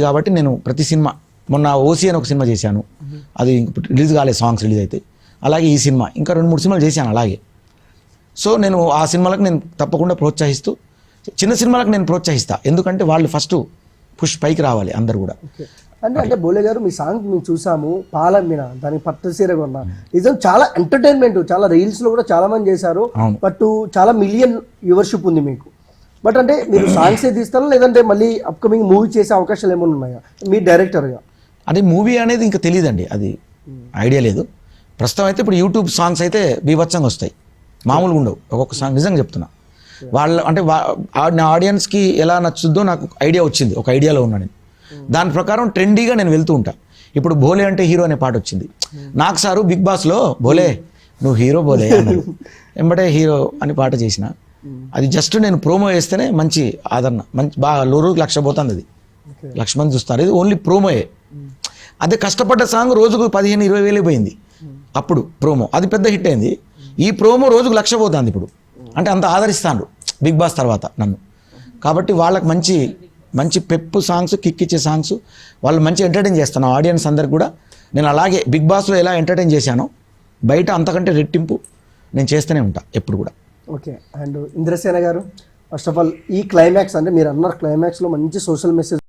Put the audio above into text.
కాబట్టి నేను ప్రతి సినిమా మొన్న ఓసీ అని ఒక సినిమా చేశాను, అది రిలీజ్ కాలేదు, సాంగ్స్ రిలీజ్ అయితే. అలాగే ఈ సినిమా ఇంకా 2-3 సినిమాలు చేశాను అలాగే. సో నేను ఆ సినిమాలకు నేను తప్పకుండా ప్రోత్సహిస్తూ, చిన్న సినిమాలకు నేను ప్రోత్సహిస్తా, ఎందుకంటే వాళ్ళు ఫస్ట్ పుష్ పైకి రావాలి అందరు కూడా. అంటే బోలే గారు మీ సాంగ్ మేము చూసాము, పాలమ్మిన దానికి పట్టు సీర కొన్నా, నిజం చాలా ఎంటర్టైన్మెంట్, చాలా రీల్స్ లో కూడా చాలా మంది చేశారు, బట్ చాలా మిలియన్ వ్యూవర్షిప్ ఉంది మీకు. బట్ అంటే మీరు సాంగ్స్ తీస్తారా లేదంటే మళ్ళీ అప్కమింగ్ మూవీ చేసే అవకాశాలు ఏమైనా ఉన్నాయా మీ డైరెక్టర్గా? అది మూవీ అనేది ఇంకా తెలియదండి, అది ఐడియా లేదు ప్రస్తుతం. అయితే ఇప్పుడు యూట్యూబ్ సాంగ్స్ అయితే బీభత్సంగా వస్తాయి, మామూలుగా ఉండవు. ఒక్కొక్క సాంగ్ నిజంగా చెప్తున్నా, వాళ్ళ అంటే నా ఆడియన్స్కి ఎలా నచ్చుద్దో నాకు ఐడియా వచ్చింది, ఒక ఐడియాలో ఉన్నా నేను. దాని ప్రకారం ట్రెండీగా నేను వెళ్తూ ఉంటా. ఇప్పుడు భోలే అంటే హీరో అనే పాట వచ్చింది నాకు, సారు బిగ్ బాస్లో భోలే నువ్వు హీరో భోలే అన్నారు, ఎంబటే హీరో అని పాట చేసిన. అది జస్ట్ నేను ప్రోమో వేస్తేనే మంచి ఆదరణ, మంచి బాగా రోజుకి 1,00,000 పోతుంది, అది 1,00,000 మంది చూస్తారు. ఇది ఓన్లీ ప్రోమోయే. అదే కష్టపడ్డ సాంగ్ రోజుకు 15-20 వేలు పోయింది అప్పుడు ప్రోమో, అది పెద్ద హిట్ అయింది. ఈ ప్రోమో రోజుకు 1,00,000 పోతుంది ఇప్పుడు, అంటే అంత ఆదరిస్తాను బిగ్ బాస్ తర్వాత నన్ను. కాబట్టి వాళ్ళకి మంచి మంచి పెప్పు సాంగ్స్, కిక్ ఇచ్చే సాంగ్స్, వాళ్ళు మంచి ఎంటర్టైన్ చేస్తాను ఆడియన్స్ అందరికి కూడా. నేను అలాగే బిగ్ బాస్లో ఎలా ఎంటర్టైన్ చేశానో బయట అంతకంటే రెట్టింపు నేను చేస్తూనే ఉంటా ఎప్పుడు కూడా. ఓకే. అండ్ ఇంద్రసేన గారు, ఫస్ట్ ఆఫ్ ఆల్ ఈ క్లైమాక్స్ అంటే మీరు అన్నారు క్లైమాక్స్లో మంచి సోషల్ మెసేజ్